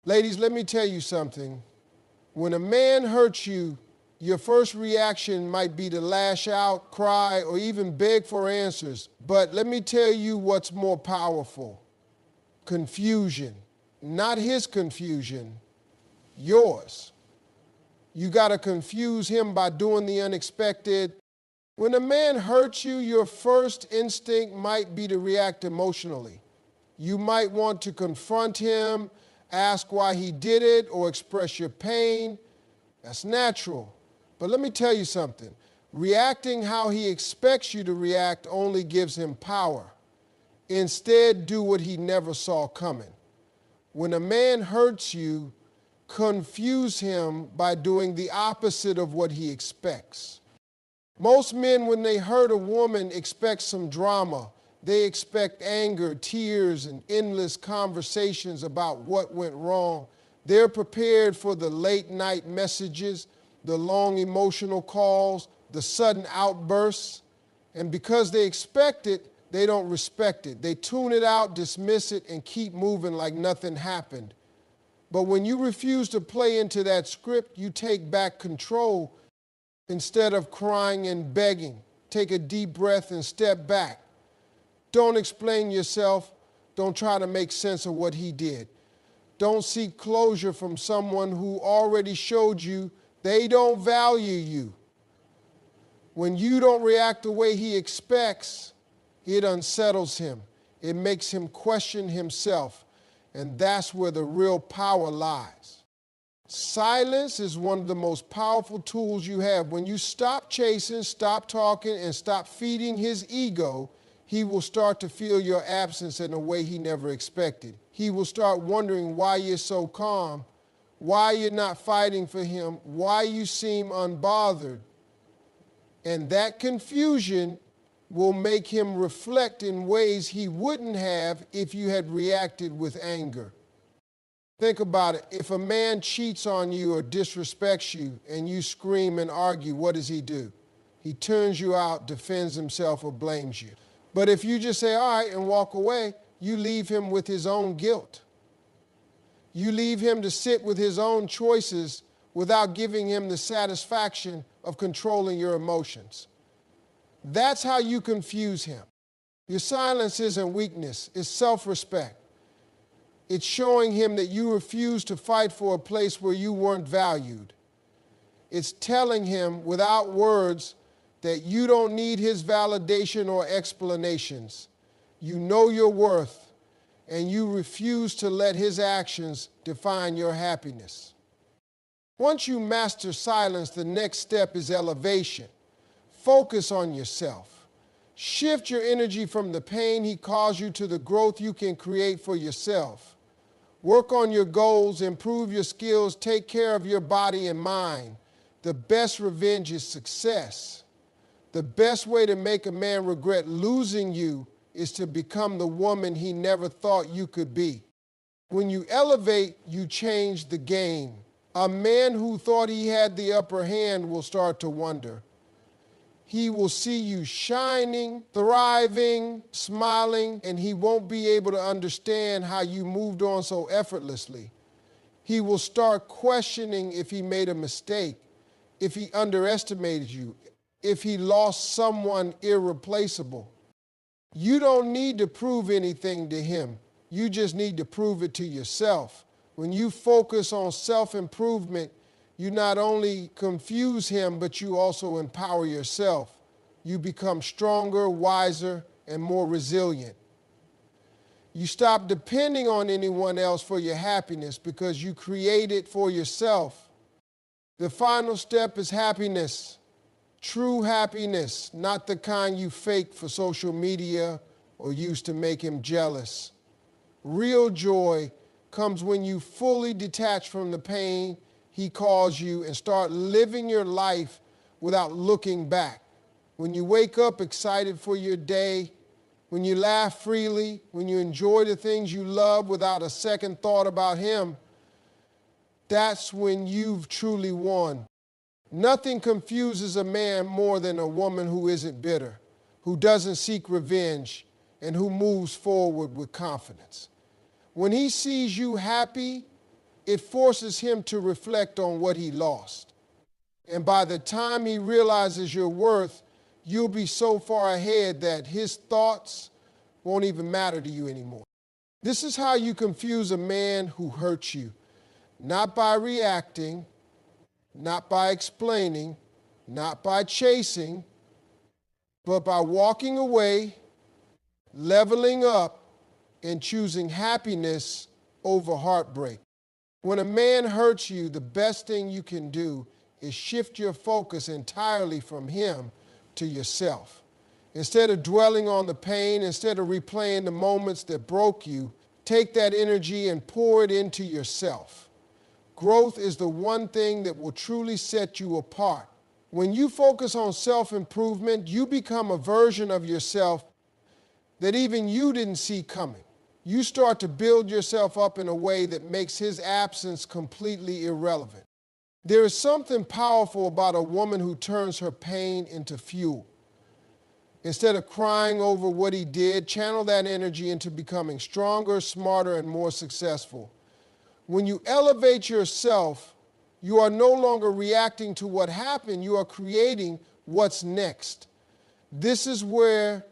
Ladies, let me tell you something. When a man hurts you, your first reaction might be to lash out, cry, or even beg for answers. But let me tell you what's more powerful. Confusion. Not his confusion, yours. You got to confuse him by doing the unexpected. When a man hurts you, your first instinct might be to react emotionally. You might want to confront him, ask why he did it, or express your pain. That's natural. But let me tell you something. Reacting how he expects you to react only gives him power. Instead, do what he never saw coming. When a man hurts you, confuse him by doing the opposite of what he expects. Most men, when they hurt a woman, expect some drama. They expect anger, tears, and endless conversations about what went wrong. They're prepared for the late night messages, the long emotional calls, the sudden outbursts. And because they expect it, they don't respect it. They tune it out, dismiss it, and keep moving like nothing happened. But when you refuse to play into that script, you take back control. Instead of crying and begging, take a deep breath and step back. Don't explain yourself. Don't try to make sense of what he did. Don't seek closure from someone who already showed you they don't value you. When you don't react the way he expects, it unsettles him. It makes him question himself. And that's where the real power lies. Silence is one of the most powerful tools you have. When you stop chasing, stop talking, and stop feeding his ego, he will start to feel your absence in a way he never expected. He will start wondering why you're so calm, why you're not fighting for him, why you seem unbothered. And that confusion will make him reflect in ways he wouldn't have if you had reacted with anger. Think about it. If a man cheats on you or disrespects you and you scream and argue, what does he do? He turns you out, defends himself, or blames you. But if you just say, all right, and walk away, you leave him with his own guilt. You leave him to sit with his own choices without giving him the satisfaction of controlling your emotions. That's how you confuse him. Your silence isn't weakness, it's self-respect. It's showing him that you refuse to fight for a place where you weren't valued. It's telling him without words that you don't need his validation or explanations. You know your worth, and you refuse to let his actions define your happiness. Once you master silence, the next step is elevation. Focus on yourself. Shift your energy from the pain he caused you to the growth you can create for yourself. Work on your goals, improve your skills, take care of your body and mind. The best revenge is success. The best way to make a man regret losing you is to become the woman he never thought you could be. When you elevate, you change the game. A man who thought he had the upper hand will start to wonder. He will see you shining, thriving, smiling, and he won't be able to understand how you moved on so effortlessly. He will start questioning if he made a mistake, if he underestimated you, if he lost someone irreplaceable. You don't need to prove anything to him. You just need to prove it to yourself. When you focus on self-improvement, you not only confuse him, but you also empower yourself. You become stronger, wiser, and more resilient. You stop depending on anyone else for your happiness because you create it for yourself. The final step is happiness. True happiness, not the kind you fake for social media or use to make him jealous. Real joy comes when you fully detach from the pain he caused you and start living your life without looking back. When you wake up excited for your day, when you laugh freely, when you enjoy the things you love without a second thought about him, that's when you've truly won. Nothing confuses a man more than a woman who isn't bitter, who doesn't seek revenge, and who moves forward with confidence. When he sees you happy, it forces him to reflect on what he lost. And by the time he realizes your worth, you'll be so far ahead that his thoughts won't even matter to you anymore. This is how you confuse a man who hurts you. Not by reacting, not by explaining, not by chasing, but by walking away, leveling up, and choosing happiness over heartbreak. When a man hurts you, the best thing you can do is shift your focus entirely from him to yourself. Instead of dwelling on the pain, instead of replaying the moments that broke you, take that energy and pour it into yourself. Growth is the one thing that will truly set you apart. When you focus on self-improvement, you become a version of yourself that even you didn't see coming. You start to build yourself up in a way that makes his absence completely irrelevant. There is something powerful about a woman who turns her pain into fuel. Instead of crying over what he did, channel that energy into becoming stronger, smarter, and more successful. When you elevate yourself, you are no longer reacting to what happened, you are creating what's next. This is where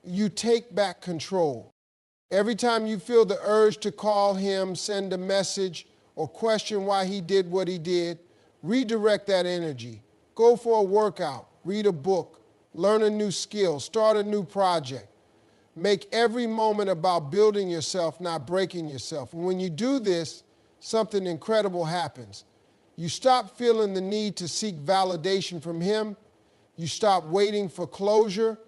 you take back control. Every time you feel the urge to call him, send a message, or question why he did what he did, redirect that energy. Go for a workout, read a book, learn a new skill, start a new project. Make every moment about building yourself, not breaking yourself. And when you do this, something incredible happens. You stop feeling the need to seek validation from him. You stop waiting for closure.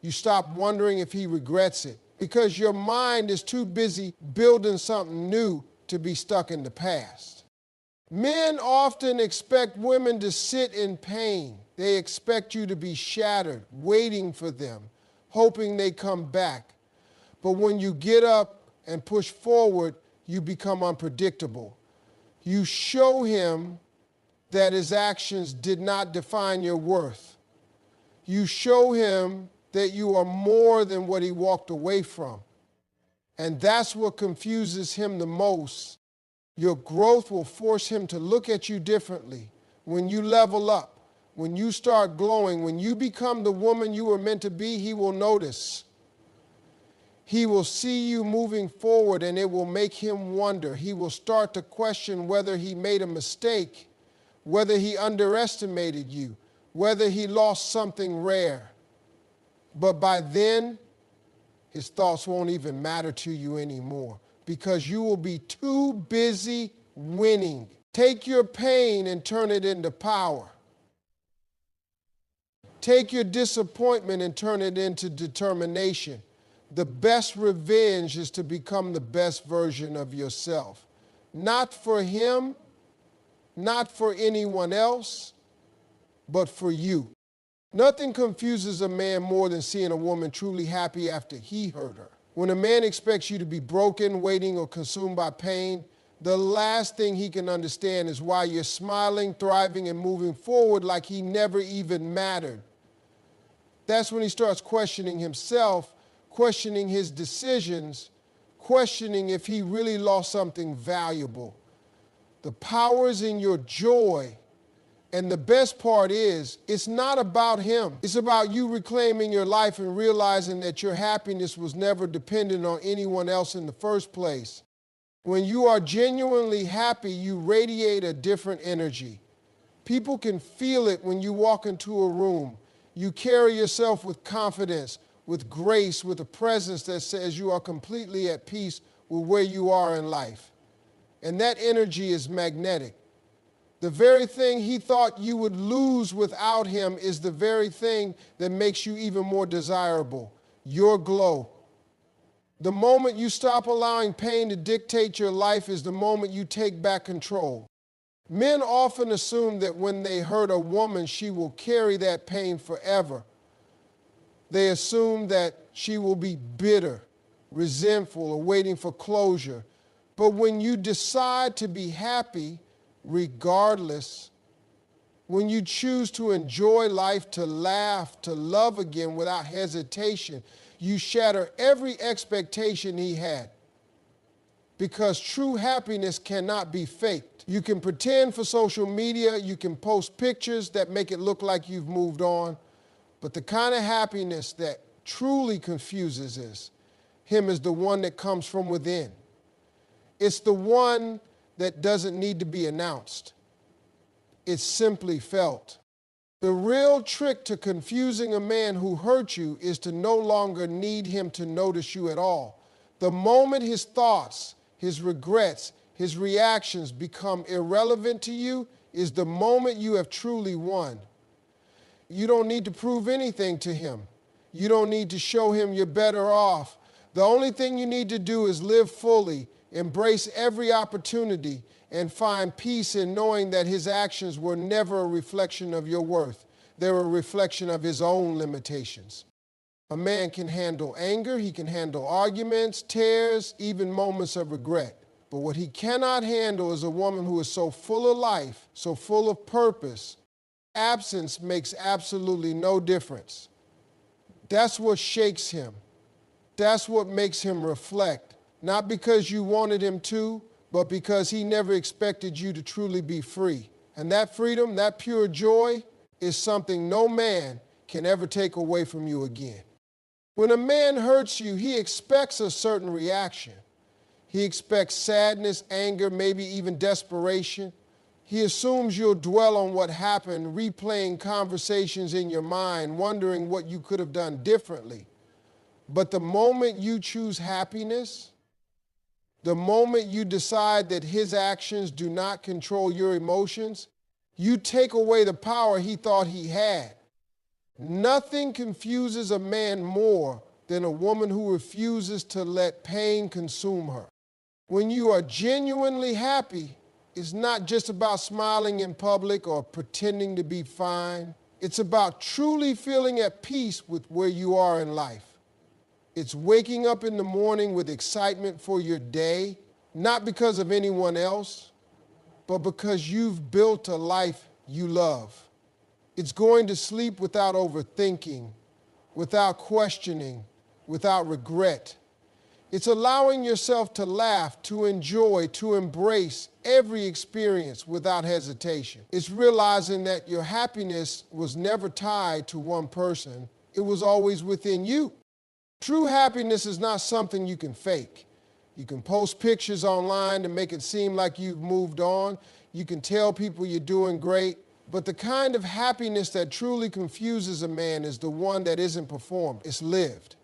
You stop wondering if he regrets it, because your mind is too busy building something new to be stuck in the past. Men often expect women to sit in pain. They expect you to be shattered, waiting for them, hoping they come back. But when you get up and push forward, you become unpredictable. You show him that his actions did not define your worth. You show him that you are more than what he walked away from. And that's what confuses him the most. Your growth will force him to look at you differently. When you level up, when you start glowing, when you become the woman you were meant to be, he will notice. He will see you moving forward, and it will make him wonder. He will start to question whether he made a mistake, whether he underestimated you, whether he lost something rare. But by then, his thoughts won't even matter to you anymore, because you will be too busy winning. Take your pain and turn it into power. Take your disappointment and turn it into determination. The best revenge is to become the best version of yourself. Not for him, not for anyone else, but for you. Nothing confuses a man more than seeing a woman truly happy after he hurt her. When a man expects you to be broken, waiting, or consumed by pain, the last thing he can understand is why you're smiling, thriving, and moving forward like he never even mattered. That's when he starts questioning himself, questioning his decisions, questioning if he really lost something valuable. The power is in your joy. And the best part is, it's not about him. It's about you reclaiming your life and realizing that your happiness was never dependent on anyone else in the first place. When you are genuinely happy, you radiate a different energy. People can feel it when you walk into a room. You carry yourself with confidence, with grace, with a presence that says you are completely at peace with where you are in life. And that energy is magnetic. The very thing he thought you would lose without him is the very thing that makes you even more desirable, your glow. The moment you stop allowing pain to dictate your life is the moment you take back control. Men often assume that when they hurt a woman, she will carry that pain forever. They assume that she will be bitter, resentful, or waiting for closure. But when you decide to be happy, regardless, when you choose to enjoy life, to laugh, to love again without hesitation, you shatter every expectation he had. because true happiness cannot be faked. You can pretend for social media, you can post pictures that make it look like you've moved on, but the kind of happiness that truly confuses him is the one that comes from within. It's the one that doesn't need to be announced. It's simply felt. The real trick to confusing a man who hurt you is to no longer need him to notice you at all. The moment his thoughts, his regrets, his reactions become irrelevant to you is the moment you have truly won. You don't need to prove anything to him. You don't need to show him you're better off. The only thing you need to do is live fully, embrace every opportunity, and find peace in knowing that his actions were never a reflection of your worth. They're a reflection of his own limitations. A man can handle anger, he can handle arguments, tears, even moments of regret. But what he cannot handle is a woman who is so full of life, so full of purpose. Absence makes absolutely no difference. That's what shakes him. That's what makes him reflect. Not because you wanted him to, but because he never expected you to truly be free. And that freedom, that pure joy, is something no man can ever take away from you again. When a man hurts you, he expects a certain reaction. He expects sadness, anger, maybe even desperation. He assumes you'll dwell on what happened, replaying conversations in your mind, wondering what you could have done differently. But the moment you choose happiness, the moment you decide that his actions do not control your emotions, you take away the power he thought he had. Nothing confuses a man more than a woman who refuses to let pain consume her. When you are genuinely happy, it's not just about smiling in public or pretending to be fine. It's about truly feeling at peace with where you are in life. It's waking up in the morning with excitement for your day, not because of anyone else, but because you've built a life you love. It's going to sleep without overthinking, without questioning, without regret. It's allowing yourself to laugh, to enjoy, to embrace every experience without hesitation. It's realizing that your happiness was never tied to one person. It was always within you. True happiness is not something you can fake. You can post pictures online to make it seem like you've moved on. You can tell people you're doing great. But the kind of happiness that truly confuses a man is the one that isn't performed. It's lived.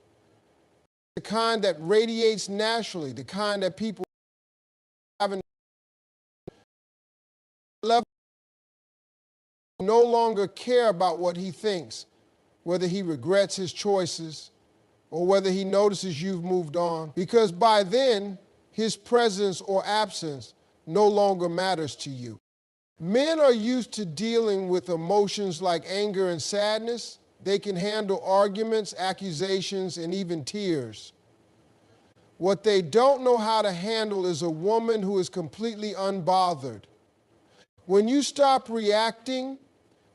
The kind that radiates naturally, the kind that people haven't level no longer care about what he thinks, whether he regrets his choices or whether he notices you've moved on, because by then, his presence or absence no longer matters to you. Men are used to dealing with emotions like anger and sadness. They can handle arguments, accusations, and even tears. What they don't know how to handle is a woman who is completely unbothered. When you stop reacting,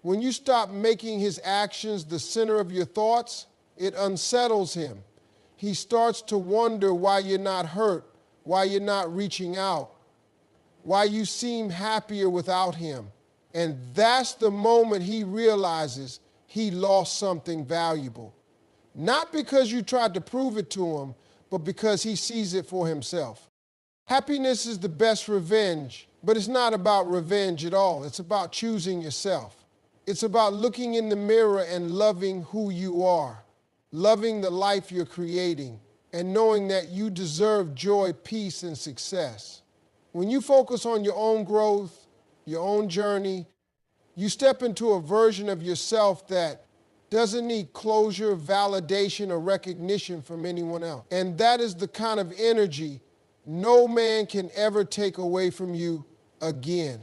when you stop making his actions the center of your thoughts, it unsettles him. He starts to wonder why you're not hurt, why you're not reaching out, why you seem happier without him. And that's the moment he realizes he lost something valuable. Not because you tried to prove it to him, but because he sees it for himself. Happiness is the best revenge, but it's not about revenge at all. It's about choosing yourself. It's about looking in the mirror and loving who you are, loving the life you're creating, and knowing that you deserve joy, peace, and success. When you focus on your own growth, your own journey, you step into a version of yourself that doesn't need closure, validation, or recognition from anyone else. And that is the kind of energy no man can ever take away from you again.